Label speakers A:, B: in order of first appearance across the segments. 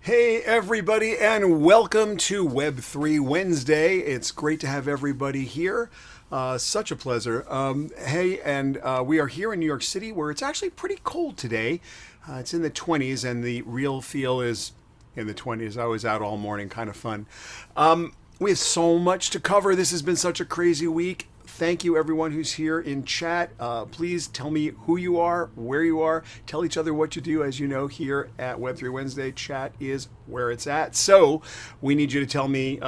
A: Hey, everybody, and welcome to Web3 Wednesday. It's great to have everybody here. Such a pleasure. Hey, and we are here in New York City where it's actually pretty cold today. It's in the 20s, and the real feel is in the 20s. I was out all morning, kind of fun. We have so much to cover. This has been such a crazy week. Thank you, everyone who's here in chat. Please tell me who you are, where you are. Tell each other what you do. As you know, here at Web3 Wednesday, chat is where it's at. So we need you to tell me,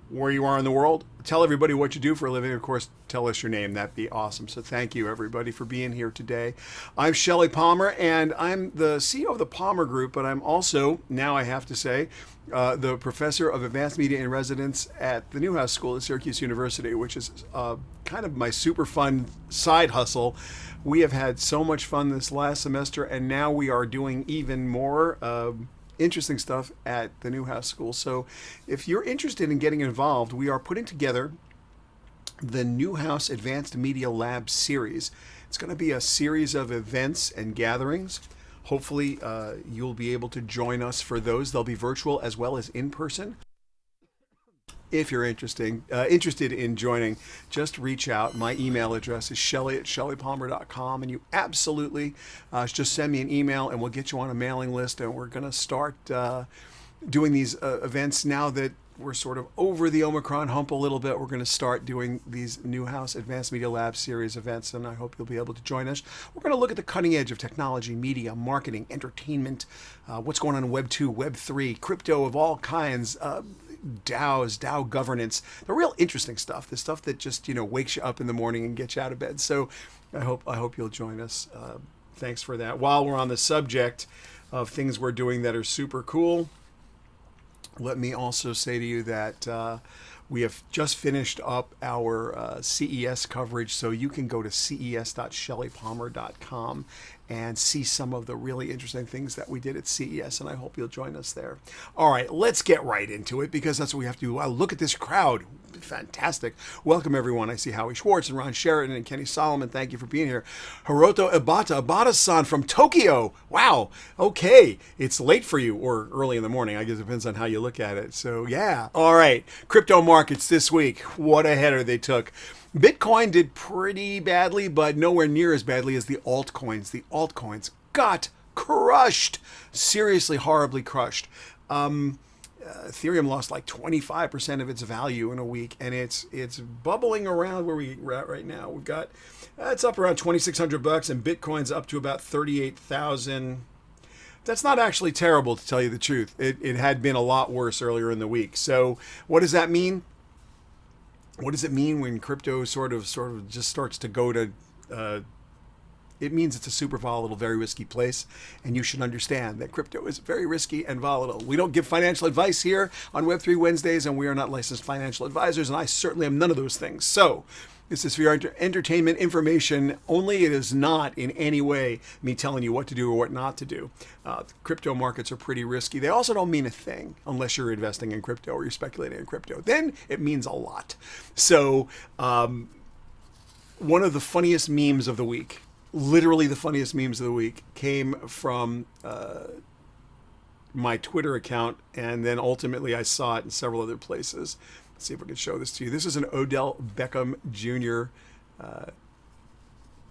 A: where you are in the world. Tell everybody what you do for a living. Of course, tell us your name. That'd be awesome. So thank you, everybody, for being here today. I'm Shelly Palmer, and I'm the CEO of the Palmer Group, but I'm also, now I have to say, the professor of advanced media in residence at the Newhouse School at Syracuse University, which is kind of my super fun side hustle. We have had so much fun this last semester, and now we are doing even more interesting stuff at the Newhouse School. So if you're interested in getting involved, we are putting together the Newhouse Advanced Media Lab series. It's going to be a series of events and gatherings. Hopefully you'll be able to join us for those. They'll be virtual as well as in person. If you're interested in joining, just reach out. My email address is shelly@shellypalmer.com, and you absolutely just send me an email and we'll get you on a mailing list, and we're going to start doing these events now that we're sort of over the Omicron hump a little bit. We're going to start doing these Newhouse Advanced Media Lab series events, and I hope you'll be able to join us. We're going to look at the cutting edge of technology, media, marketing, entertainment, what's going on in Web 2, Web 3, crypto of all kinds, DAOs, DAO governance, the real interesting stuff, the stuff that just, wakes you up in the morning and gets you out of bed. So I hope you'll join us. Thanks for that. While we're on the subject of things we're doing that are super cool, let me also say to you that we have just finished up our CES coverage, so you can go to ces.shellypalmer.com and see some of the really interesting things that we did at CES, and I hope you'll join us there. All right, let's get right into it, because that's what we have to do. Wow, look at this crowd. Fantastic. Welcome, everyone. I see Howie Schwartz and Ron Sheridan and Kenny Solomon. Thank you for being here. Hiroto Ibata-san from Tokyo. Wow. Okay. It's late for you, or early in the morning. I guess it depends on how you look at it. So, yeah. All right. Crypto markets this week. What a header they took. Bitcoin did pretty badly, but nowhere near as badly as the altcoins. The altcoins got crushed. Seriously, horribly crushed. Ethereum lost like 25% of its value in a week, and it's bubbling around where we're at right now. We've got it's up around $2,600, and Bitcoin's up to about 38,000. That's not actually terrible, to tell you the truth. It had been a lot worse earlier in the week. So what does that mean? What does it mean when crypto sort of just starts to go to? It means it's a super volatile, very risky place, and you should understand that crypto is very risky and volatile. We don't give financial advice here on Web3 Wednesdays, and we are not licensed financial advisors, and I certainly am none of those things. So this is for your entertainment information only. It is not in any way me telling you what to do or what not to do. Crypto markets are pretty risky. They also don't mean a thing unless you're investing in crypto or you're speculating in crypto. Then it means a lot. So one of the funniest memes of the week, literally the funniest memes of the week, came from my Twitter account, and then ultimately I saw it in several other places. Let's see if I can show this to you. This is an Odell Beckham Jr.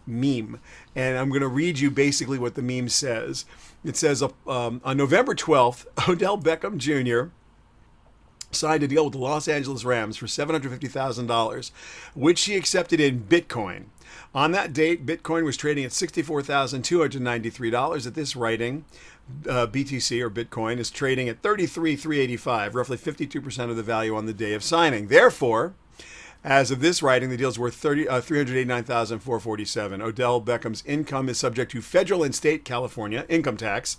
A: Meme, and I'm going to read you basically what the meme says. It says, on November 12th, Odell Beckham Jr. signed a deal with the Los Angeles Rams for $750,000, which he accepted in Bitcoin. On that date, Bitcoin was trading at $64,293. At this writing, BTC, or Bitcoin, is trading at $33,385, roughly 52% of the value on the day of signing. Therefore, as of this writing, the deal is worth $389,447. Odell Beckham's income is subject to federal and state California income tax.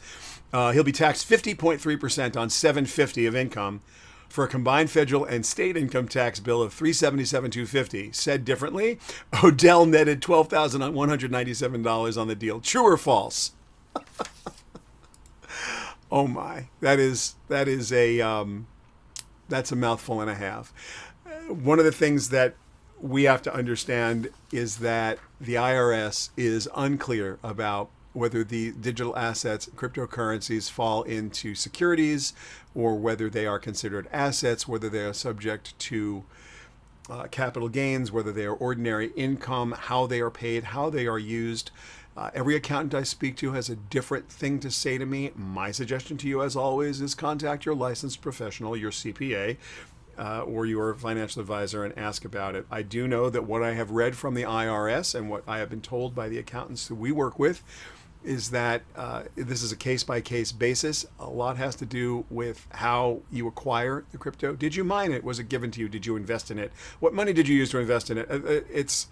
A: He'll be taxed 50.3% on $750 of income, for a combined federal and state income tax bill of $377,250. Said differently, Odell netted $12,197 on the deal. True or false? Oh my, that's a mouthful and a half. One of the things that we have to understand is that the IRS is unclear about whether the digital assets, cryptocurrencies, fall into securities or whether they are considered assets, whether they are subject to capital gains, whether they are ordinary income, how they are paid, how they are used. Every accountant I speak to has a different thing to say to me. My suggestion to you, as always, is contact your licensed professional, your CPA, or your financial advisor, and ask about it. I do know that what I have read from the IRS and what I have been told by the accountants who we work with is that this is a case-by-case basis. A lot has to do with how you acquire the crypto. Did you mine it? Was it given to you? Did you invest in it? What money did you use to invest in it?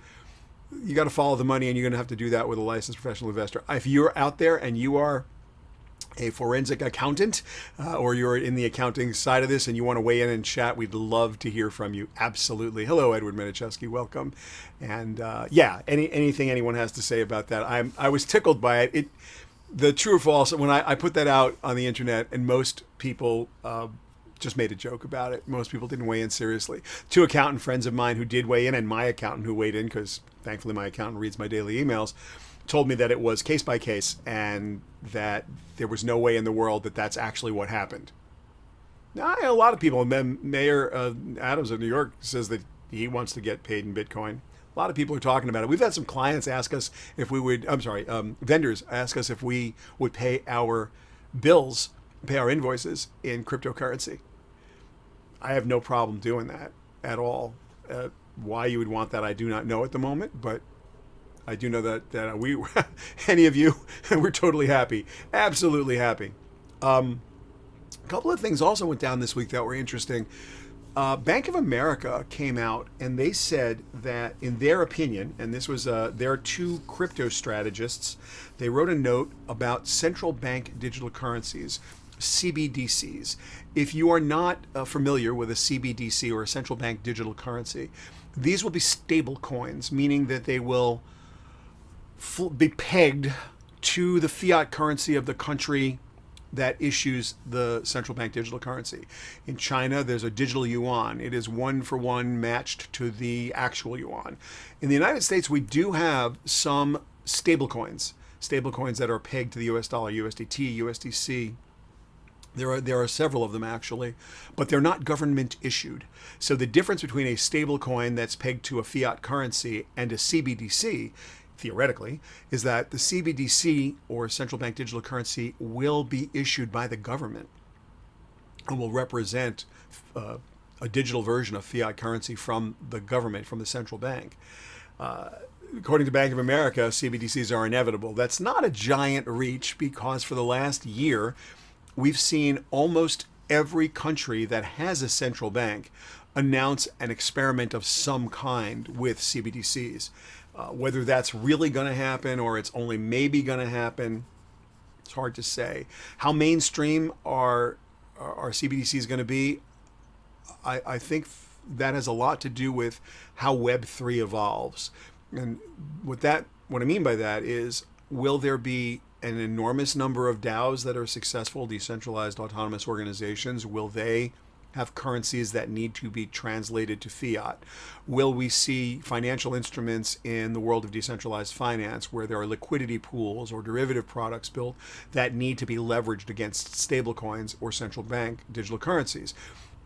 A: You got to follow the money, and you're going to have to do that with a licensed professional investor. If you're out there and you are a forensic accountant or you're in the accounting side of this and you want to weigh in and chat, we'd love to hear from you. Absolutely. Hello, Edward Minichewski. Welcome. And anything anyone has to say about that. I was tickled by it. The true or false, when I put that out on the internet, and most people just made a joke about it. Most people didn't weigh in seriously. Two accountant friends of mine who did weigh in, and my accountant who weighed in, because thankfully my accountant reads my daily emails, told me that it was case by case and that there was no way in the world that that's actually what happened. Now, a lot of people, Mayor Adams of New York says that he wants to get paid in Bitcoin. A lot of people are talking about it. We've had some clients ask us if we would, vendors ask us if we would pay our bills, pay our invoices in cryptocurrency. I have no problem doing that at all. Why you would want that, I do not know at the moment, but I do know that we, any of you, we're totally happy, absolutely happy. A couple of things also went down this week that were interesting. Bank of America came out and they said that, in their opinion, and this was their two crypto strategists, they wrote a note about central bank digital currencies, CBDCs. If you are not familiar with a CBDC or a central bank digital currency, these will be stable coins, meaning that they will be pegged to the fiat currency of the country that issues the central bank digital currency. In China, there's a digital yuan. It is 1-for-1 matched to the actual yuan. In the United States, we do have some stable coins that are pegged to the US dollar, USDT, USDC. There are several of them actually, but they're not government issued. So the difference between a stable coin that's pegged to a fiat currency and a CBDC, theoretically, is that the CBDC, or central bank digital currency, will be issued by the government and will represent a digital version of fiat currency from the government, from the central bank. According to Bank of America, CBDCs are inevitable. That's not a giant reach, because for the last year, we've seen almost every country that has a central bank announce an experiment of some kind with CBDCs. Whether that's really going to happen or it's only maybe going to happen, it's hard to say. How mainstream are CBDCs going to be? I think that has a lot to do with how Web3 evolves. And what I mean by that is, will there be an enormous number of DAOs that are successful, decentralized autonomous organizations? Will they have currencies that need to be translated to fiat? Will we see financial instruments in the world of decentralized finance where there are liquidity pools or derivative products built that need to be leveraged against stablecoins or central bank digital currencies?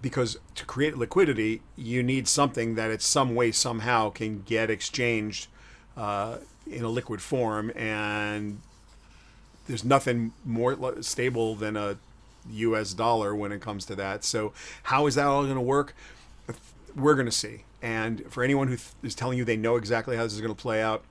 A: Because to create liquidity, you need something that in some way, somehow can get exchanged in a liquid form, and there's nothing more stable than a US dollar when it comes to that. So how is that all going to work? We're going to see. And for anyone who is telling you they know exactly how this is going to play out,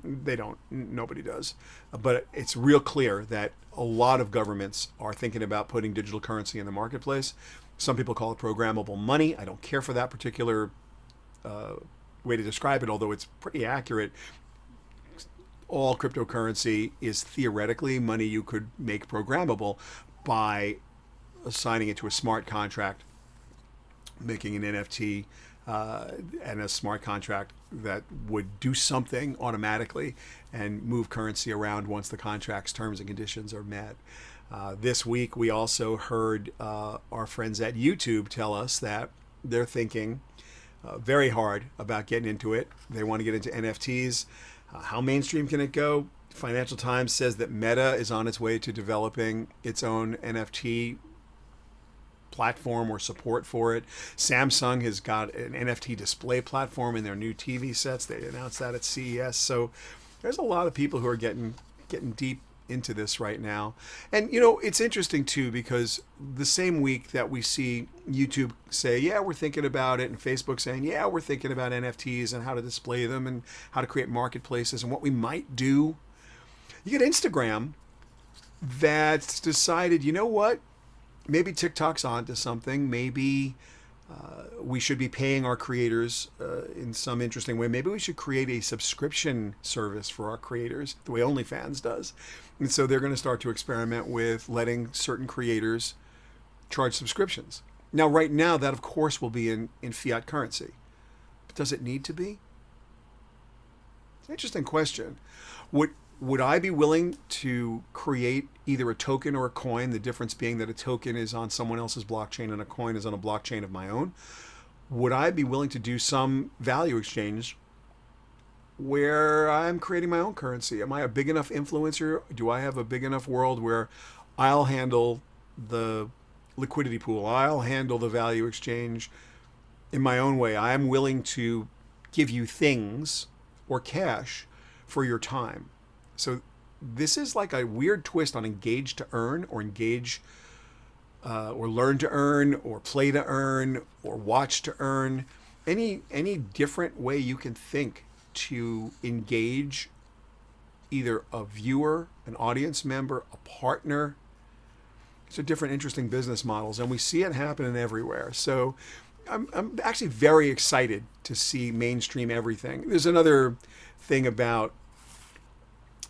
A: they don't. Nobody does. But it's real clear that a lot of governments are thinking about putting digital currency in the marketplace. Some people call it programmable money. I don't care for that particular way to describe it, although it's pretty accurate. All cryptocurrency is theoretically money you could make programmable by assigning it to a smart contract, making an NFT and a smart contract that would do something automatically and move currency around once the contract's terms and conditions are met. This week, we also heard our friends at YouTube tell us that they're thinking very hard about getting into it. They want to get into NFTs. How mainstream can it go? Financial Times says that Meta is on its way to developing its own NFT platform or support for it. Samsung has got an NFT display platform in their new TV sets. They announced that at CES. So there's a lot of people who are getting deep into this right now. And it's interesting too, because the same week that we see YouTube say, yeah, we're thinking about it, and Facebook saying, yeah, we're thinking about NFTs and how to display them and how to create marketplaces and what we might do, you get Instagram that's decided, you know what, maybe TikTok's onto something. Maybe we should be paying our creators in some interesting way. Maybe we should create a subscription service for our creators, the way OnlyFans does. And so they're going to start to experiment with letting certain creators charge subscriptions. Now, right now, that, of course, will be in fiat currency. But does it need to be? Interesting question. Would I be willing to create either a token or a coin, the difference being that a token is on someone else's blockchain and a coin is on a blockchain of my own? Would I be willing to do some value exchange where I'm creating my own currency? Am I a big enough influencer? Do I have a big enough world where I'll handle the liquidity pool? I'll handle the value exchange in my own way. I'm willing to give you things or cash for your time. So this is like a weird twist on engage to earn, or engage or learn to earn, or play to earn, or watch to earn. Any different way you can think to engage either a viewer, an audience member, a partner. These are different interesting business models, and we see it happening everywhere. So I'm actually very excited to see mainstream everything. There's another thing about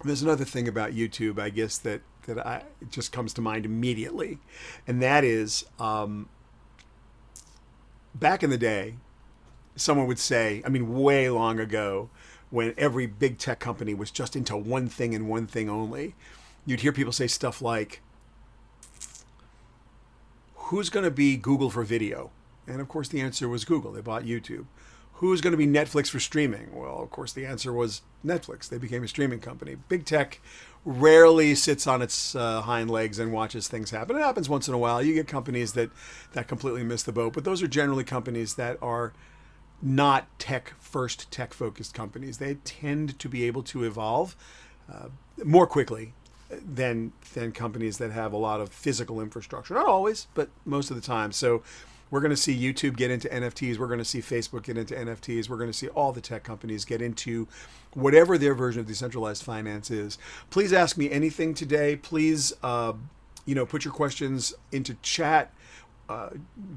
A: YouTube, I guess, that it just comes to mind immediately. And that is, back in the day, someone would say, I mean, way long ago, when every big tech company was just into one thing and one thing only, you'd hear people say stuff like, who's going to be Google for video? And of course, the answer was Google. They bought YouTube. Who's going to be Netflix for streaming? Well, of course, the answer was Netflix. They became a streaming company. Big tech rarely sits on its hind legs and watches things happen. It happens once in a while. You get companies that completely miss the boat, but those are generally companies that are not tech-first, tech-focused companies. They tend to be able to evolve more quickly than companies that have a lot of physical infrastructure. Not always, but most of the time. So we're going to see YouTube get into NFTs. We're going to see Facebook get into NFTs. We're going to see all the tech companies get into whatever their version of decentralized finance is. Please ask me anything today. Please, put your questions into chat.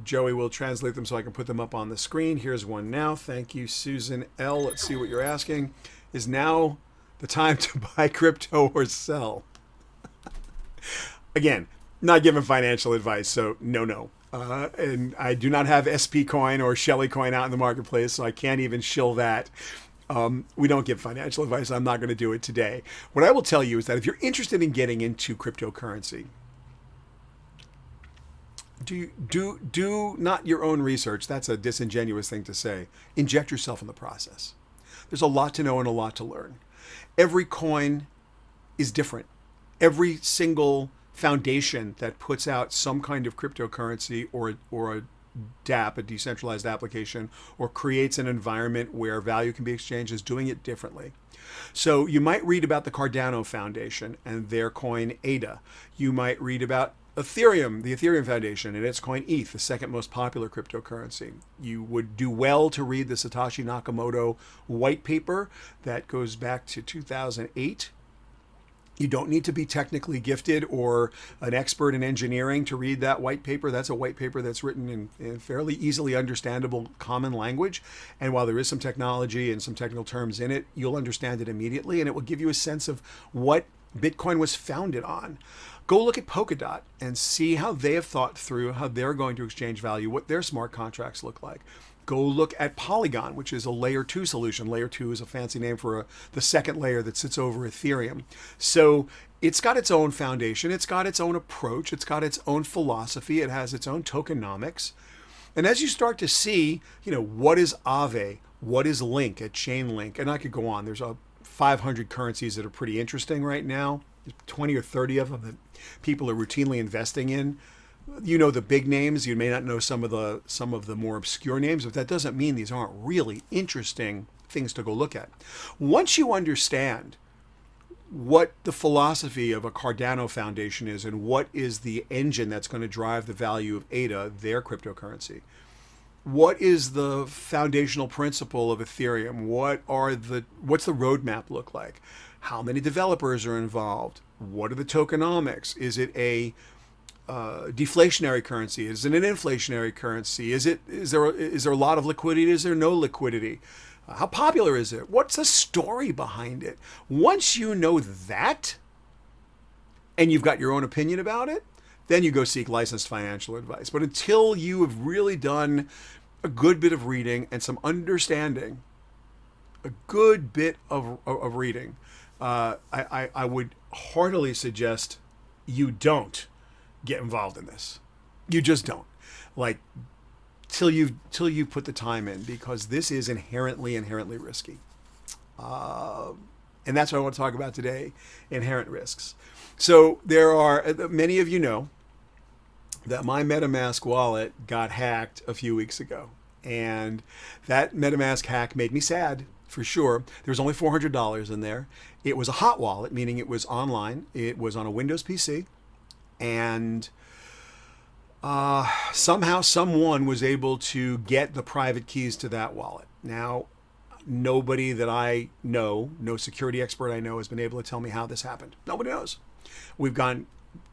A: Joey will translate them so I can put them up on the screen. Here's one now. Thank you, Susan L. Let's see what you're asking. Is now the time to buy crypto or sell? Again, not giving financial advice, so no. And I do not have SP coin or Shelly coin out in the marketplace, so I can't even shill that. We don't give financial advice. I'm not going to do it today. What I will tell you is that if you're interested in getting into cryptocurrency, do not your own research. That's a disingenuous thing to say. Inject yourself in the process. There's a lot to know and a lot to learn. Every coin is different. Every single foundation that puts out some kind of cryptocurrency or a DApp, a decentralized application, or creates an environment where value can be exchanged is doing it differently. So you might read about the Cardano Foundation and their coin ADA. You might read about Ethereum, the Ethereum Foundation, and its coin ETH, the second most popular cryptocurrency. You would do well to read the Satoshi Nakamoto white paper that goes back to 2008. You don't need to be technically gifted or an expert in engineering to read that white paper. That's a white paper that's written in fairly easily understandable common language. And while there is some technology and some technical terms in it, you'll understand it immediately, and it will give you a sense of what Bitcoin was founded on. Go look at Polkadot and see how they have thought through how they're going to exchange value, what their smart contracts look like. Go look at Polygon, which is a layer 2 solution. Layer 2 is a fancy name for the second layer that sits over Ethereum. So it's got its own foundation. It's got its own approach. It's got its own philosophy. It has its own tokenomics. And as you start to see, what is Aave? What is Link at Chainlink? And I could go on. There's a 500 currencies that are pretty interesting right now. 20 or 30 of them that people are routinely investing in. You know the big names. You may not know some of the more obscure names, but that doesn't mean these aren't really interesting things to go look at. Once you understand what the philosophy of a Cardano Foundation is and what is the engine that's going to drive the value of ADA, their cryptocurrency, what is the foundational principle of Ethereum? What's the roadmap look like? How many developers are involved? What are the tokenomics? Is it a deflationary currency? Is it an inflationary currency? Is there a lot of liquidity? Is there no liquidity? How popular is it? What's the story behind it? Once you know that, and you've got your own opinion about it, then you go seek licensed financial advice. But until you have really done a good bit of reading and some understanding, a good bit of reading, I would heartily suggest you don't get involved in this. You just don't. Like, till you put the time in, because this is inherently risky. And that's what I want to talk about today, inherent risks. So there are, many of you know that my Metamask wallet got hacked a few weeks ago. And that Metamask hack made me sad, for sure. There was only $400 in there. It was a hot wallet, meaning it was online. It was on a Windows PC. And somehow someone was able to get the private keys to that wallet. Now, nobody that I know, no security expert I know, has been able to tell me how this happened. Nobody knows. We've gone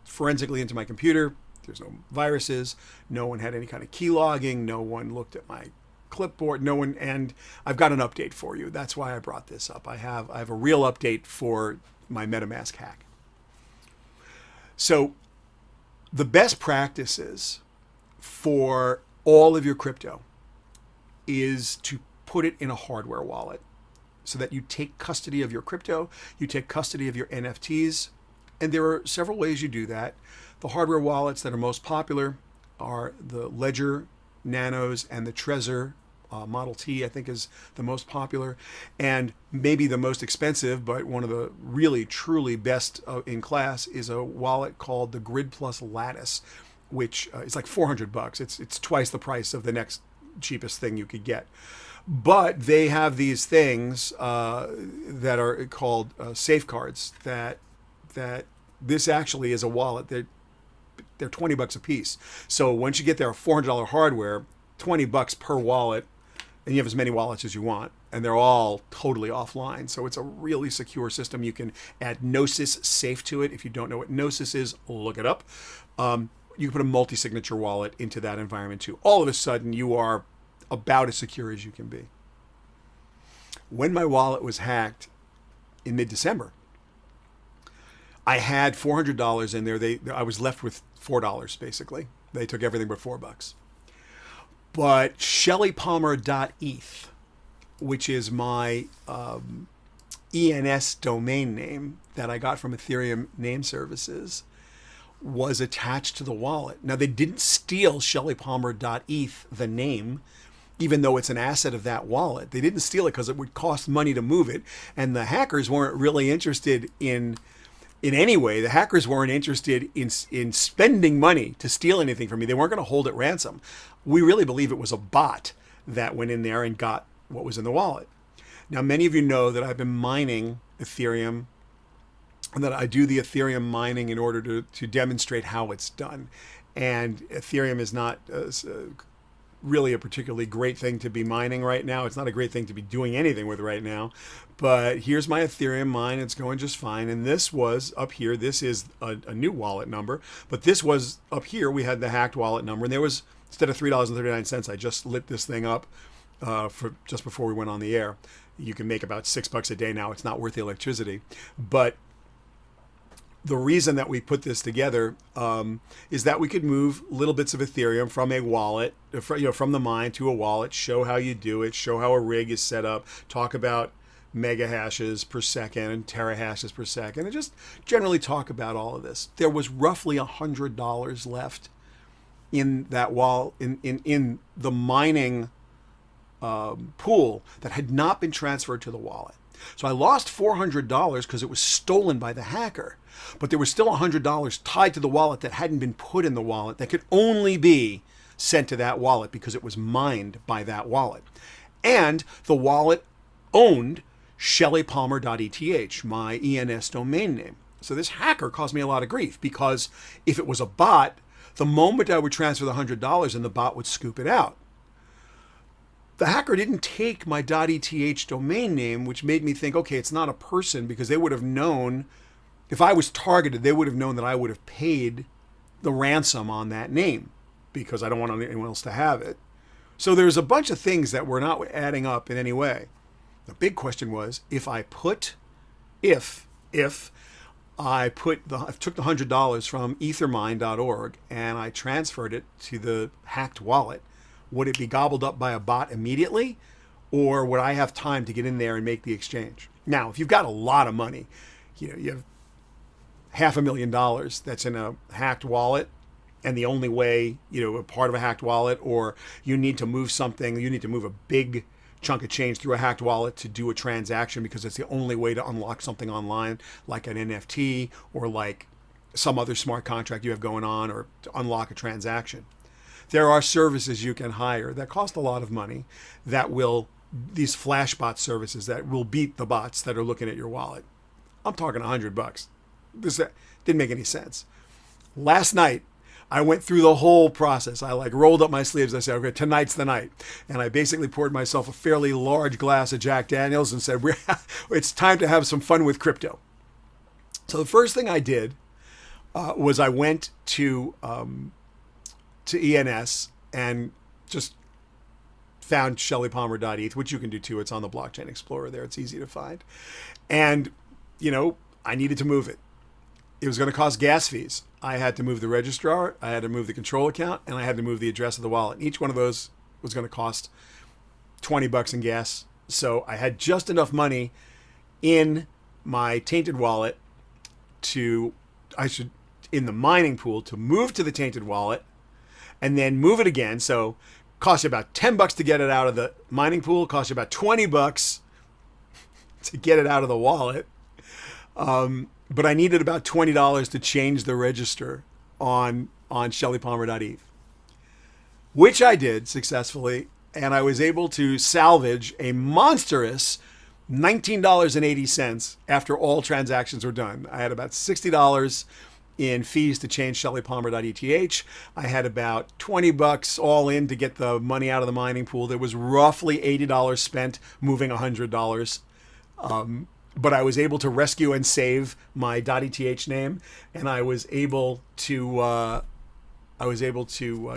A: forensically into my computer. There's no viruses. No one had any kind of key logging. No one looked at my clipboard. No one, and I've got an update for you. That's why I brought this up. I have a real update for my Metamask hack. So the best practices for all of your crypto is to put it in a hardware wallet so that you take custody of your crypto, you take custody of your NFTs, and there are several ways you do that. The hardware wallets that are most popular are the Ledger Nanos and the Trezor Model T, I think, is the most popular, and maybe the most expensive, but one of the really truly best in class is a wallet called the Grid Plus Lattice, which is like $400. It's twice the price of the next cheapest thing you could get. But they have these things that are called safeguards that this actually is a wallet. They're $20 a piece. So once you get their $400 hardware, $20 per wallet, and you have as many wallets as you want, and they're all totally offline. So it's a really secure system. You can add Gnosis Safe to it. If you don't know what Gnosis is, look it up. You can put a multi-signature wallet into that environment too. All of a sudden, you are about as secure as you can be. When my wallet was hacked in mid-December, I had $400 in there. I was left with $4 basically. They took everything but $4. But ShellyPalmer.eth, which is my ENS domain name that I got from Ethereum Name Services, was attached to the wallet. Now, they didn't steal ShellyPalmer.eth, the name, even though it's an asset of that wallet. They didn't steal it because it would cost money to move it. And the hackers weren't really interested in any way. The hackers weren't interested in spending money to steal anything from me. They weren't going to hold it ransom. We really believe it was a bot that went in there and got what was in the wallet. Now, many of you know that I've been mining Ethereum, and that I do the Ethereum mining in order to demonstrate how it's done. And Ethereum is not really a particularly great thing to be mining right now. It's not a great thing to be doing anything with right now. But here's my Ethereum mine. It's going just fine. And this was up here. This is a new wallet number. But this was up here. We had the hacked wallet number. And there was, instead of $3.39, I just lit this thing up for just before we went on the air. You can make about $6 a day now. It's not worth the electricity. But the reason that we put this together is that we could move little bits of Ethereum from a wallet, from the mine to a wallet, show how you do it, show how a rig is set up, talk about mega hashes per second and terahashes per second, and just generally talk about all of this. There was roughly $100 left in that in the mining pool that had not been transferred to the wallet. So I lost $400 because it was stolen by the hacker. But there was still $100 tied to the wallet that hadn't been put in the wallet that could only be sent to that wallet because it was mined by that wallet. And the wallet owned shellypalmer.eth, my ENS domain name. So this hacker caused me a lot of grief because if it was a bot, the moment I would transfer the $100 and the bot would scoop it out. The hacker didn't take my .eth domain name, which made me think, okay, it's not a person, because they would have known, if I was targeted, they would have known that I would have paid the ransom on that name because I don't want anyone else to have it. So there's a bunch of things that were not adding up in any way. The big question was, if I took the $100 from ethermine.org and I transferred it to the hacked wallet, would it be gobbled up by a bot immediately, or would I have time to get in there and make the exchange? Now, if you've got a lot of money, you have $500,000 that's in a hacked wallet, and the only way, a part of a hacked wallet, or you need to move something, you need to move a big chunk of change through a hacked wallet to do a transaction because it's the only way to unlock something online, like an NFT or like some other smart contract you have going on, or to unlock a transaction. There are services you can hire that cost a lot of money these flashbot services that will beat the bots that are looking at your wallet. I'm talking $100. This didn't make any sense. Last night, I went through the whole process. I rolled up my sleeves. I said, okay, tonight's the night. And I basically poured myself a fairly large glass of Jack Daniels and said, it's time to have some fun with crypto. So the first thing I did was I went to ENS and just found shellypalmer.eth, which you can do too. It's on the Blockchain Explorer there. It's easy to find. And, I needed to move it. It was going to cost gas fees. I had to move the registrar, I had to move the control account, and I had to move the address of the wallet. Each one of those was going to cost $20 in gas. So I had just enough money in my tainted wallet in the mining pool to move to the tainted wallet and then move it again. So it cost you about $10 to get it out of the mining pool, cost you about $20 to get it out of the wallet. But I needed about $20 to change the register on shellypalmer.eth, which I did successfully. And I was able to salvage a monstrous $19.80 after all transactions were done. I had about $60 in fees to change shellypalmer.eth. I had about $20 all in to get the money out of the mining pool. There was roughly $80 spent moving $100. But I was able to rescue and save my .eth name, and I was able to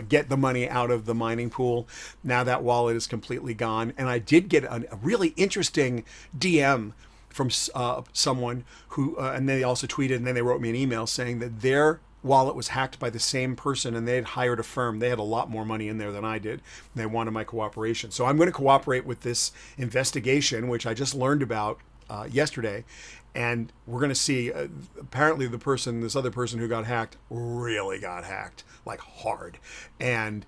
A: get the money out of the mining pool. Now that wallet is completely gone, and I did get a really interesting DM from someone who, and they also tweeted, and then they wrote me an email saying that their wallet was hacked by the same person, and they had hired a firm. They had a lot more money in there than I did, and they wanted my cooperation. So I'm going to cooperate with this investigation, which I just learned about yesterday, and we're going to see. Apparently, this other person who got hacked really got hacked, like hard, and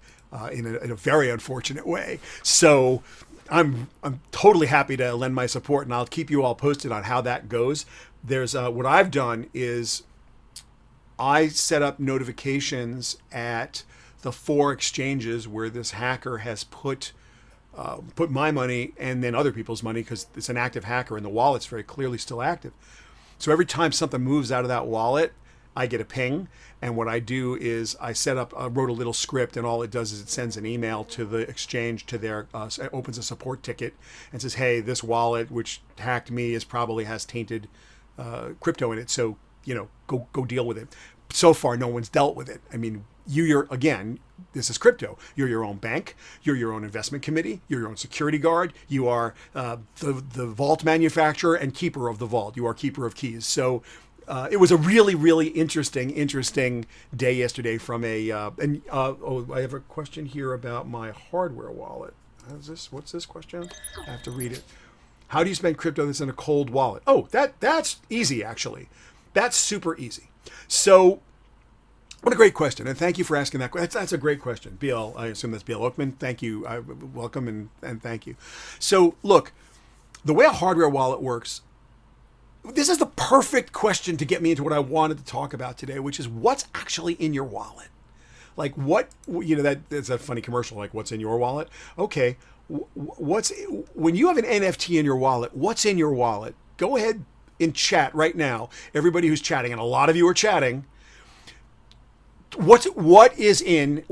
A: in a very unfortunate way. So I'm totally happy to lend my support, and I'll keep you all posted on how that goes. There's what I've done is I set up notifications at the 4 exchanges where this hacker has put my money and then other people's money, because it's an active hacker and the wallet's very clearly still active. So every time something moves out of that wallet, I get a ping. And what I do is I wrote a little script, and all it does is it sends an email to the exchange, to their, opens a support ticket and says, hey, this wallet, which hacked me, probably has tainted crypto in it. So, go deal with it. So far, no one's dealt with it. I mean, again, this is crypto. You're your own bank. You're your own investment committee. You're your own security guard. You are the vault manufacturer and keeper of the vault. You are keeper of keys. So it was a really, really interesting day yesterday from I have a question here about my hardware wallet. What's this question? I have to read it. How do you spend crypto that's in a cold wallet? Oh, that's easy, actually. That's super easy. So what a great question. And thank you for asking that. That's a great question. BL, I assume that's BL Oakman. Thank you. Welcome and thank you. So look, the way a hardware wallet works, this is the perfect question to get me into what I wanted to talk about today, which is what's actually in your wallet. Like what, that's a funny commercial, like what's in your wallet? Okay, when you have an NFT in your wallet, what's in your wallet? Go ahead in chat right now. Everybody who's chatting, and a lot of you are chatting, what's in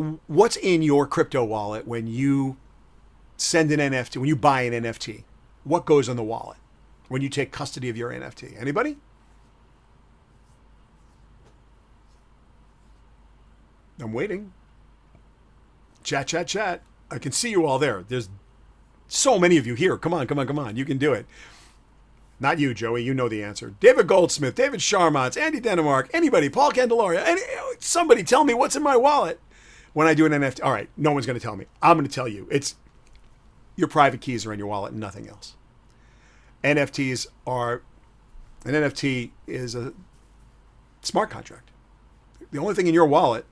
A: your crypto wallet when you send an NFT, when you buy an NFT? What goes in the wallet when you take custody of your NFT? Anybody? I'm waiting. Chat, chat, chat. I can see you all there. There's so many of you here. Come on, come on, come on. You can do it. Not you, Joey. You know the answer. David Goldsmith, David Sharmats, Andy Denemark, anybody, Paul Candelaria. Somebody tell me what's in my wallet when I do an NFT. All right, no one's going to tell me. I'm going to tell you. It's your private keys are in your wallet and nothing else. An NFT is a smart contract. The only thing in your wallet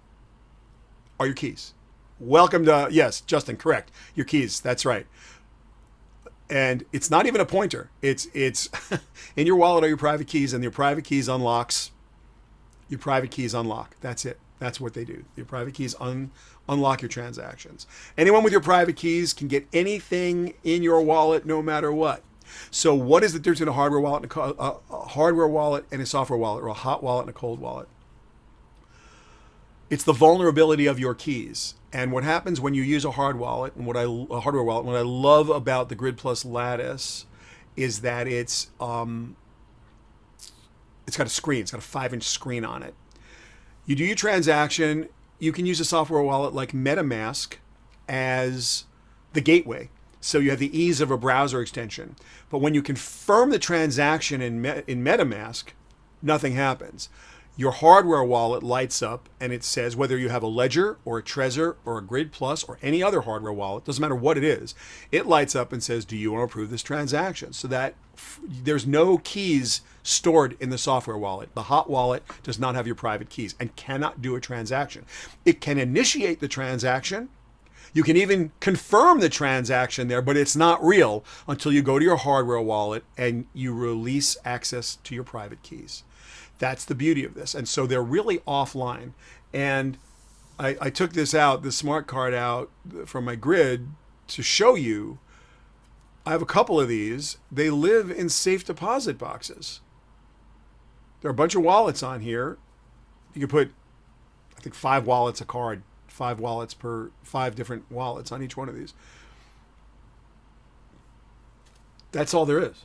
A: are your keys. Welcome to, yes, Justin, correct. Your keys, that's right. And it's not even a pointer. It's in your wallet are your private keys, and your private keys unlocks. Your private keys unlock. That's it. That's what they do. Your private keys unlock your transactions. Anyone with your private keys can get anything in your wallet, no matter what. So, what is the difference between a hardware wallet and a hardware wallet and a software wallet, or a hot wallet and a cold wallet? It's the vulnerability of your keys. And what happens when you use a hardware wallet, what I love about the Grid Plus Lattice is that it's got a screen. It's got a 5-inch screen on it. You do your transaction. You can use a software wallet like Metamask as the gateway. So you have the ease of a browser extension. But when you confirm the transaction in Metamask, nothing happens. Your hardware wallet lights up and it says whether you have a Ledger or a Trezor or a Grid Plus or any other hardware wallet, doesn't matter what it is, it lights up and says, do you want to approve this transaction? So that there's no keys stored in the software wallet. The hot wallet does not have your private keys and cannot do a transaction. It can initiate the transaction. You can even confirm the transaction there, but it's not real until you go to your hardware wallet and you release access to your private keys. That's the beauty of this. And so they're really offline. And I took the smart card out from my grid to show you. I have a couple of these. They live in safe deposit boxes. There are a bunch of wallets on here. You can put, I think, 5 wallets a card, 5 wallets per 5 different wallets on each one of these. That's all there is.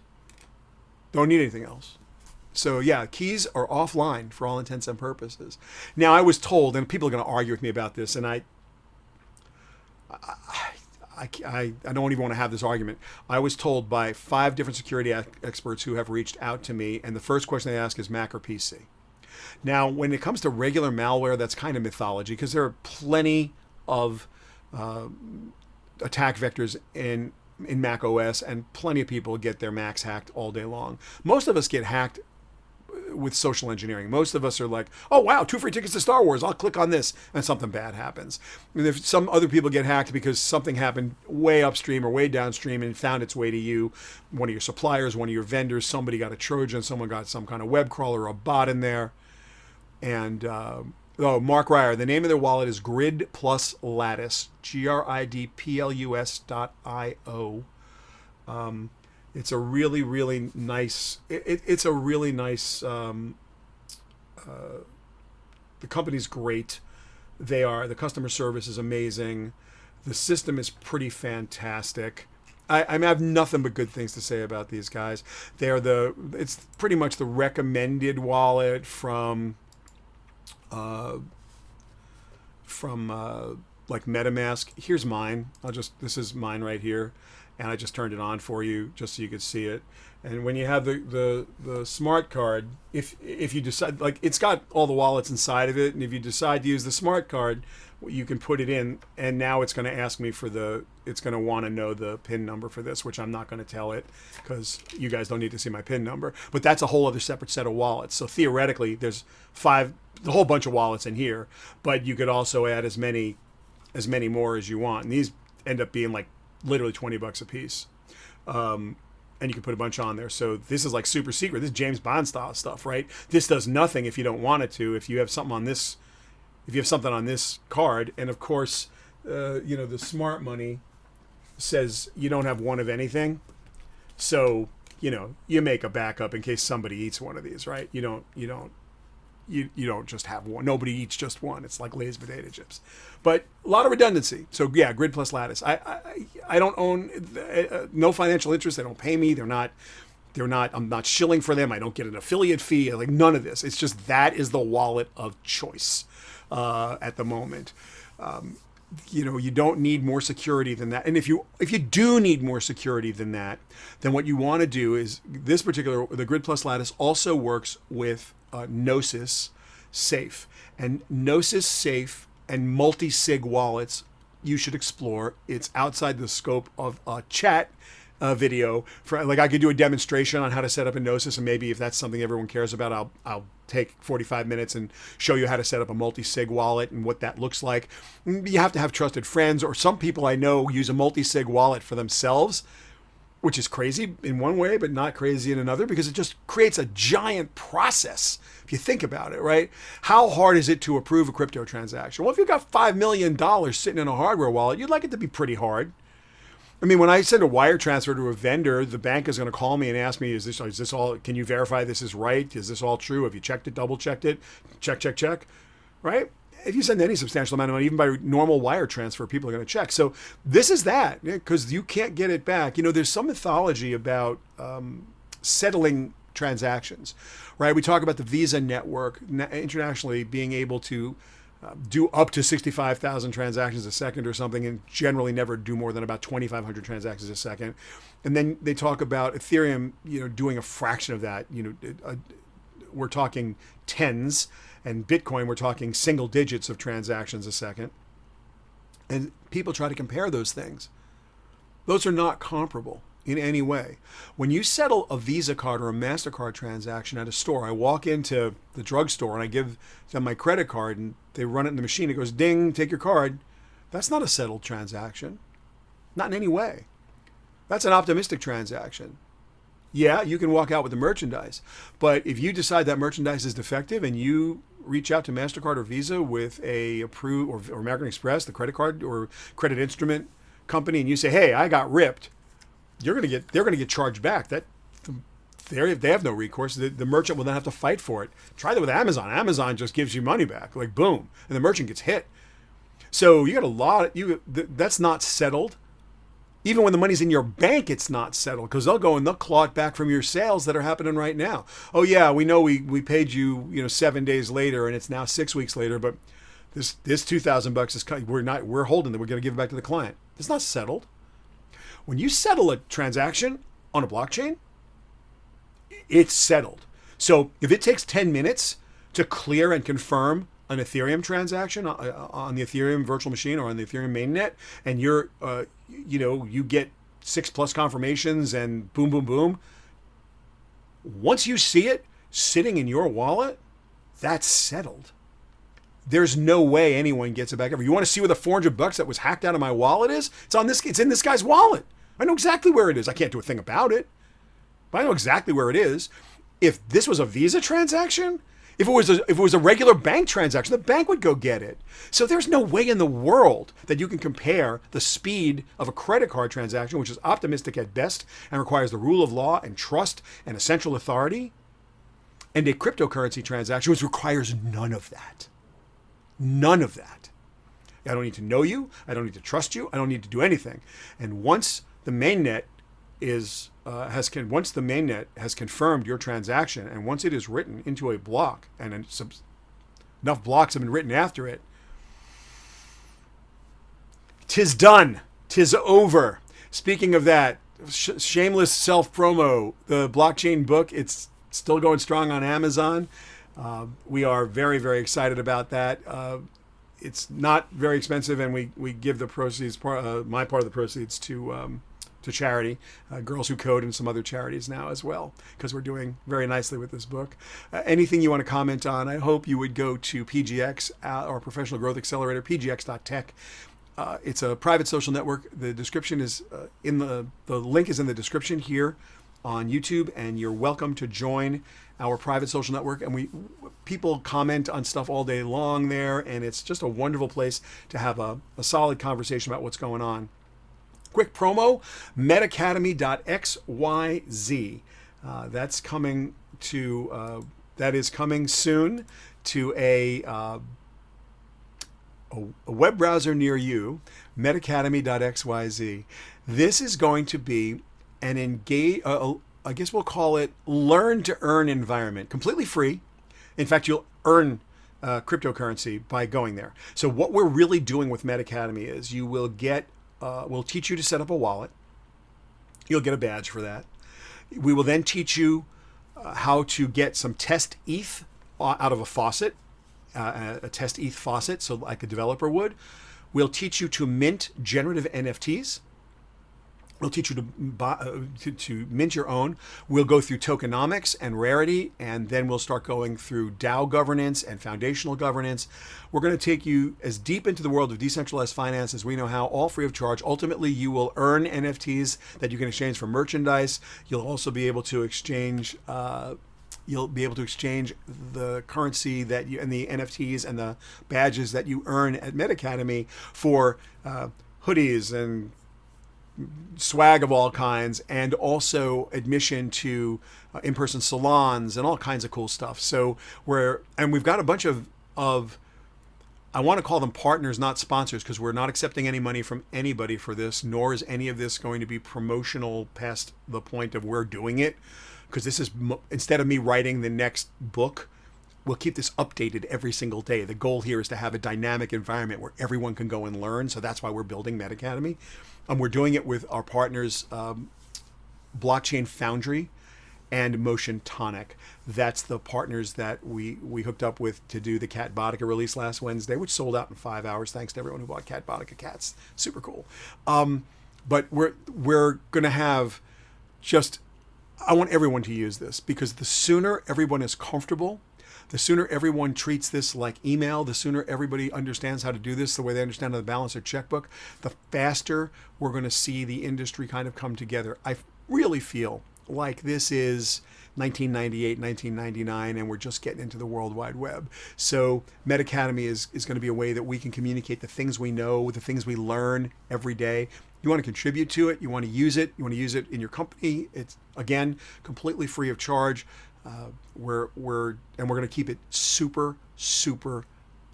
A: Don't need anything else. So yeah, keys are offline for all intents and purposes. Now I was told, and people are going to argue with me about this, and I don't even want to have this argument. I was told by 5 different security experts who have reached out to me, and the first question they ask is Mac or PC. Now, when it comes to regular malware, that's kind of mythology because there are plenty of attack vectors in Mac OS, and plenty of people get their Macs hacked all day long. Most of us get hacked with social engineering. Most of us are like, oh wow, 2 free tickets to Star Wars, I'll click on this, and something bad happens. And if some other people get hacked because something happened way upstream or way downstream and found its way to you, one of your suppliers, one of your vendors, somebody got a Trojan, someone got some kind of web crawler or a bot in there. And Mark Ryer, the name of their wallet is Grid Plus Lattice, GRIDPLUS.io. It's a really, really nice. It's a really nice. The company's great. The customer service is amazing. The system is pretty fantastic. I have nothing but good things to say about these guys. It's pretty much the recommended wallet from like MetaMask. Here's mine. This is mine right here. And I just turned it on for you just so you could see it. And when you have the smart card, if you decide, like, it's got all the wallets inside of it, and if you decide to use the smart card, you can put it in, and now it's going to ask me it's going to want to know the PIN number for this, which I'm not going to tell it because you guys don't need to see my PIN number. But that's a whole other separate set of wallets. So theoretically, there's a whole bunch of wallets in here, but you could also add as many more as you want. And these end up being like literally $20 a piece. and you can put a bunch on there. So this is like super secret. This is James Bond style stuff, right? This does nothing if you don't want it to. If you have something on this, card, and of course, the smart money says you don't have one of anything. So you make a backup in case somebody eats one of these, right? You don't just have one. Nobody eats just one. It's like Lay's potato chips, but a lot of redundancy. So yeah, grid plus lattice. I don't own no financial interest. They don't pay me. They're not. I'm not shilling for them. I don't get an affiliate fee. Like none of this. It's just that is the wallet of choice at the moment. You don't need more security than that. And if you do need more security than that, then what you want to do is the Grid Plus Lattice also works with Gnosis Safe. And Gnosis Safe and multi-sig wallets you should explore. It's outside the scope of a chat video. I could do a demonstration on how to set up a Gnosis, and maybe if that's something everyone cares about, I'll take 45 minutes and show you how to set up a multi-sig wallet and what that looks like. You have to have trusted friends, or some people I know use a multi-sig wallet for themselves, which is crazy in one way, but not crazy in another, because it just creates a giant process. If you think about it, right? How hard is it to approve a crypto transaction? Well, if you've got $5 million sitting in a hardware wallet, you'd like it to be pretty hard. I mean, when I send a wire transfer to a vendor, the bank is going to call me and ask me, is this all, can you verify this is right? Is this all true? Have you checked it, double checked it? Check, right? If you send any substantial amount of money, even by normal wire transfer, people are going to check. So this is that, because you can't get it back. There's some mythology about settling transactions, right? We talk about the Visa network internationally being able to do up to 65,000 transactions a second or something, and generally never do more than about 2,500 transactions a second. And then they talk about Ethereum, doing a fraction of that. We're talking tens, and Bitcoin, we're talking single digits of transactions a second. And people try to compare those things. Those are not comparable in any way. When you settle a Visa card or a MasterCard transaction at a store, I walk into the drugstore and I give them my credit card and they run it in the machine. It goes, ding, take your card. That's not a settled transaction. Not in any way. That's an optimistic transaction. Yeah, you can walk out with the merchandise, but if you decide that merchandise is defective and you reach out to MasterCard or Visa with a approved, or American Express, the credit card or credit instrument company, and you say, hey, I got ripped, they're going to get charged back. They have no recourse. The merchant will then have to fight for it. Try that with Amazon. Amazon just gives you money back, like boom, and the merchant gets hit. So you got that's not settled. Even when the money's in your bank, it's not settled, because they'll go and they'll claw it back from your sales that are happening right now. Oh yeah, we know we paid you 7 days later, and it's now 6 weeks later, but this $2,000 is we're holding it. We're going to give it back to the client. It's not settled. When you settle a transaction on a blockchain, it's settled. So if it takes 10 minutes to clear and confirm an Ethereum transaction on the Ethereum virtual machine or on the Ethereum mainnet, and you get 6+ confirmations and boom, boom, boom. Once you see it sitting in your wallet, that's settled. There's no way anyone gets it back ever. You want to see where the $400 that was hacked out of my wallet is? It's in this guy's wallet. I know exactly where it is. I can't do a thing about it, but I know exactly where it is. If this was a Visa transaction, if it was a regular bank transaction, the bank would go get it. So there's no way in the world that you can compare the speed of a credit card transaction, which is optimistic at best and requires the rule of law and trust and a central authority, and a cryptocurrency transaction, which requires none of that. None of that. I don't need to know you. I don't need to trust you. I don't need to do anything. And once the mainnet has confirmed your transaction, and once it is written into a block, and enough blocks have been written after it, 'tis done. 'Tis over. Speaking of that, shameless self-promo, the blockchain book, it's still going strong on Amazon. We are very, very excited about that. It's not very expensive, and we give the proceeds, my part of the proceeds, to charity, Girls Who Code, and some other charities now as well, because we're doing very nicely with this book. Anything you want to comment on, I hope you would go to PGX, our Professional Growth Accelerator, pgx.tech. It's a private social network. The description is the link is in the description here on YouTube, and you're welcome to join our private social network. And people comment on stuff all day long there, and it's just a wonderful place to have a solid conversation about what's going on. Quick promo, metacademy.xyz. That's coming to that is coming soon to a web browser near you, metacademy.xyz. This is going to be an I guess we'll call it learn to earn environment, completely free. In fact, you'll earn cryptocurrency by going there. So what we're really doing with Metacademy is you will get, we'll teach you to set up a wallet. You'll get a badge for that. We will then teach you how to get some test ETH out of a faucet, a test ETH faucet, so like a developer would. We'll teach you to mint generative NFTs. We'll teach you to mint your own. We'll go through tokenomics and rarity, and then we'll start going through DAO governance and foundational governance. We're going to take you as deep into the world of decentralized finance as we know how, all free of charge. Ultimately, you will earn NFTs that you can exchange for merchandise. You'll also be able to exchange. You'll be able to exchange the currency that you and the NFTs and the badges that you earn at Metacademy for hoodies and swag of all kinds, and also admission to in-person salons and all kinds of cool stuff. So we've got a bunch of I want to call them partners, not sponsors, because we're not accepting any money from anybody for this, nor is any of this going to be promotional past the point of we're doing it. Because this is, instead of me writing the next book, we'll keep this updated every single day. The goal here is to have a dynamic environment where everyone can go and learn. So that's why we're building Metacademy. We're doing it with our partners, Blockchain Foundry and Motion Tonic. That's the partners that we hooked up with to do the Cat Boudica release last Wednesday, which sold out in 5 hours. Thanks to everyone who bought Cat Boudica cats. Super cool. But we're going to have I want everyone to use this, because the sooner everyone is comfortable, the sooner everyone treats this like email, the sooner everybody understands how to do this the way they understand how to balance their checkbook, the faster we're going to see the industry kind of come together. I really feel like this is 1998, 1999, and we're just getting into the World Wide Web. So Metacademy is going to be a way that we can communicate the things we know, the things we learn every day. You want to contribute to it, you want to use it, you want to use it in your company. It's, again, completely free of charge. We're going to keep it super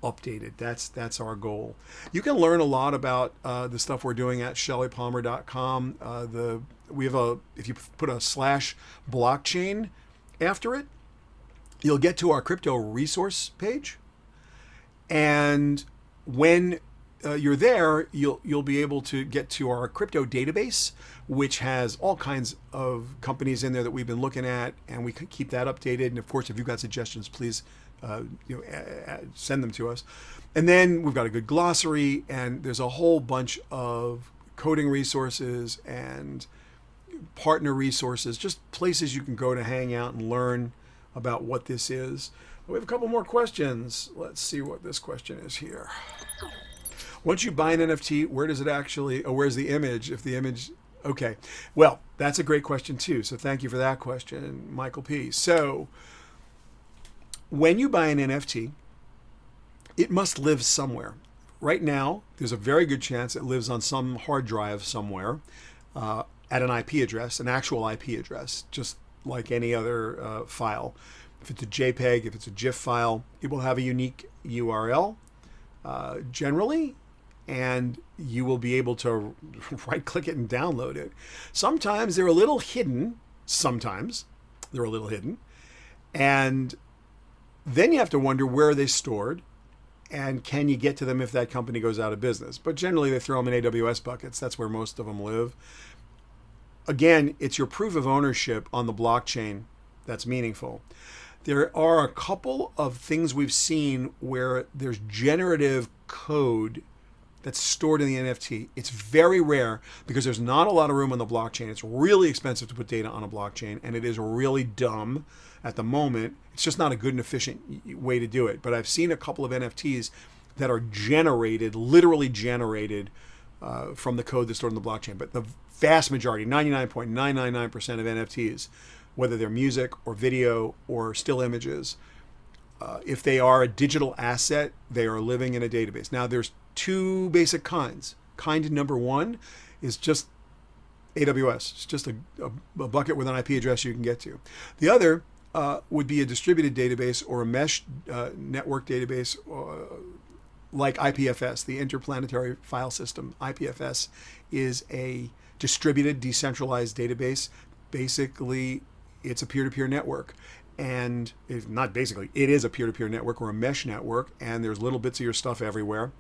A: updated. That's our goal. You can learn a lot about the stuff we're doing at shellypalmer.com. If you put a /blockchain after it, you'll get to our crypto resource page, and when you're there, you'll be able to get to our crypto database, which has all kinds of companies in there that we've been looking at, and we can keep that updated. And of course, if you've got suggestions, please send them to us. And then we've got a good glossary, and there's a whole bunch of coding resources and partner resources, just places you can go to hang out and learn about what this is. We have a couple more questions. Let's see what this question is here. Once you buy an NFT, where does it actually, where's the image? If the image, okay. Well, that's a great question too. So thank you for that question, Michael P. So when you buy an NFT, it must live somewhere. Right now, there's a very good chance it lives on some hard drive somewhere at an IP address, an actual IP address, just like any other file. If it's a JPEG, if it's a GIF file, it will have a unique URL generally, and you will be able to right-click it and download it. Sometimes they're a little hidden. And then you have to wonder, where are they stored, and can you get to them if that company goes out of business? But generally, they throw them in AWS buckets. That's where most of them live. Again, it's your proof of ownership on the blockchain that's meaningful. There are a couple of things we've seen where there's generative code that's stored in the NFT. It's very rare because there's not a lot of room on the blockchain. It's really expensive to put data on a blockchain, and it is really dumb at the moment. It's just not a good and efficient way to do it. But I've seen a couple of NFTs that are generated, literally generated from the code that's stored in the blockchain. But the vast majority, 99.999% of NFTs, whether they're music or video or still images, if they are a digital asset, they are living in a database. Now, there's two basic kinds. Kind number one is just AWS. It's just a bucket with an IP address you can get to. The other would be a distributed database or a mesh network database like IPFS, the Interplanetary File System. IPFS is a distributed, decentralized database. Basically, it's a peer-to-peer network. And it is a peer-to-peer network or a mesh network, and there's little bits of your stuff everywhere.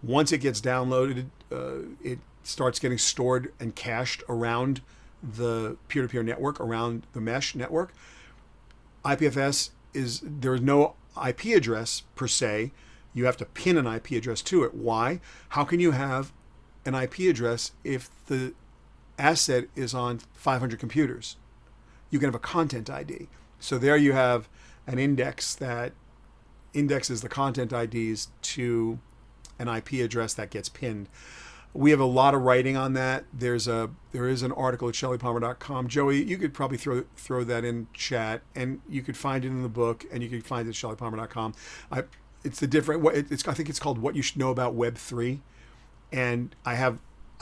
A: Once it gets downloaded, it starts getting stored and cached around the peer-to-peer network, around the mesh network. IPFS there is no IP address per se. You have to pin an IP address to it. Why? How can you have an IP address if the asset is on 500 computers? You can have a content ID. So there you have an index that indexes the content IDs to an IP address that gets pinned. We have a lot of writing on that. There is an article at shellypalmer.com. Joey, you could probably throw that in chat, and you could find it in the book, and you could find it at shellypalmer.com. I think it's called What You Should Know About Web 3, and I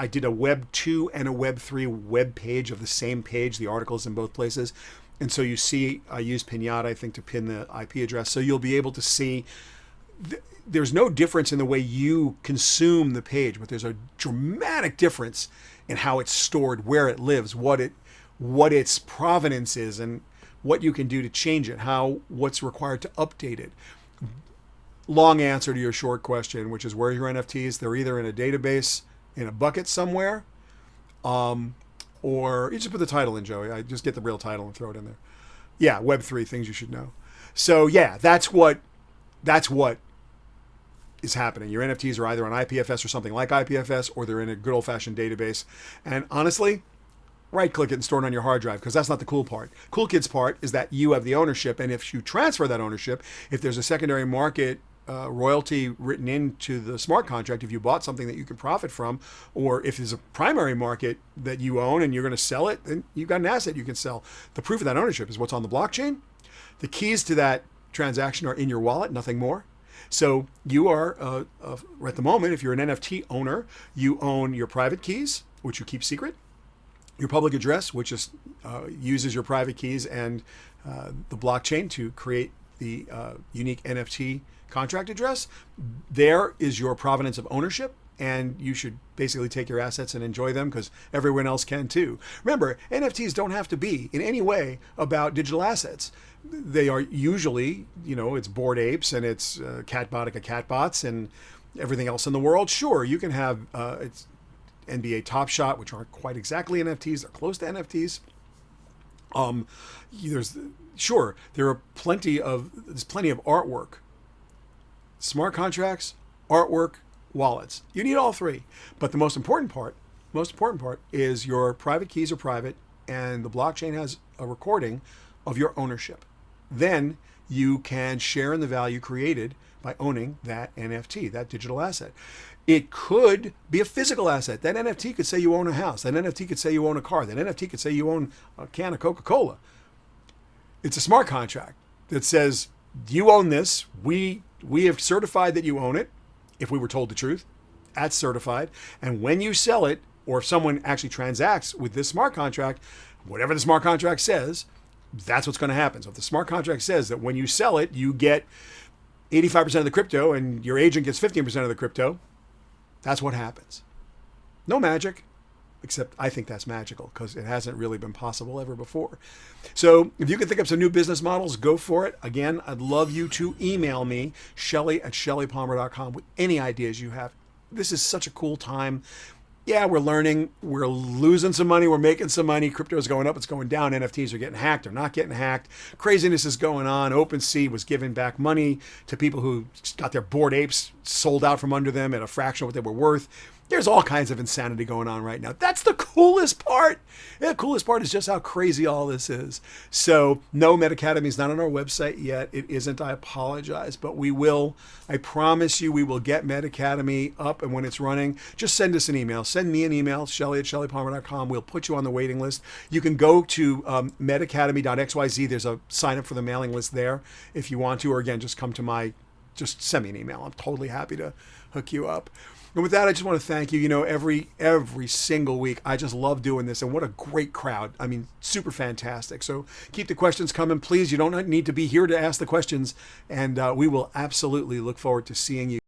A: did a Web 2 and a Web 3 web page of the same page. The article's in both places. And so you see, I use Pinata, I think, to pin the IP address. So you'll be able to see, there's no difference in the way you consume the page, but there's a dramatic difference in how it's stored, where it lives, what its provenance is, and what you can do to change it, what's required to update it. Long answer to your short question, which is, where are your NFTs? They're either in a database, in a bucket somewhere, or you just put the title in, Joey. I just get the real title and throw it in there. Yeah, Web3, things you should know. So yeah, that's what is happening. Your NFTs are either on IPFS or something like IPFS, or they're in a good old-fashioned database. And honestly, right-click it and store it on your hard drive, because that's not the cool part. Cool kids part is that you have the ownership, and if you transfer that ownership, if there's a secondary market royalty written into the smart contract, if you bought something that you can profit from, or if there's a primary market that you own and you're going to sell it, then you've got an asset you can sell. The proof of that ownership is what's on the blockchain. The keys to that transaction are in your wallet, nothing more. So you are, at the moment, if you're an NFT owner, you own your private keys, which you keep secret, your public address, which is uses your private keys and the blockchain to create the unique NFT contract address. There is your provenance of ownership, and you should basically take your assets and enjoy them, because everyone else can too. Remember, NFTs don't have to be in any way about digital assets. They are usually, it's Bored Apes and it's Catbotica Catbots and everything else in the world. Sure, you can have it's NBA Top Shot, which aren't quite exactly NFTs. They're close to NFTs. There's plenty of artwork, smart contracts, artwork, wallets. You need all three. But the most important part is your private keys are private, and the blockchain has a recording of your ownership. Then you can share in the value created by owning that NFT, that digital asset. It could be a physical asset. That NFT could say you own a house. That NFT could say you own a car. That NFT could say you own a can of Coca-Cola. It's a smart contract that says you own this. We have certified that you own it, if we were told the truth. That's certified. And when you sell it, or if someone actually transacts with this smart contract, whatever the smart contract says, that's what's going to happen. So if the smart contract says that when you sell it, you get 85% of the crypto and your agent gets 15% of the crypto, that's what happens. No magic, except I think that's magical, because it hasn't really been possible ever before. So if you can think of some new business models, go for it. Again, I'd love you to email me, Shelly@shellypalmer.com, with any ideas you have. This is such a cool time. Yeah, we're learning. We're losing some money. We're making some money. Crypto is going up. It's going down. NFTs are getting hacked or not getting hacked. Craziness is going on. OpenSea was giving back money to people who got their Bored Apes sold out from under them at a fraction of what they were worth. There's all kinds of insanity going on right now. That's the coolest part. The coolest part is just how crazy all this is. So no, Metacademy is not on our website yet. It isn't. I apologize, but we will. I promise you we will get Metacademy up, and when it's running, just send us an email. Send me an email, Shelly@ShellyPalmer.com. We'll put you on the waiting list. You can go to metacademy.xyz. There's a sign up for the mailing list there if you want to, or again, just come to just send me an email. I'm totally happy to hook you up. And with that, I just want to thank you. You know, every single week, I just love doing this. And what a great crowd. I mean, super fantastic. So keep the questions coming, please. You don't need to be here to ask the questions. And we will absolutely look forward to seeing you.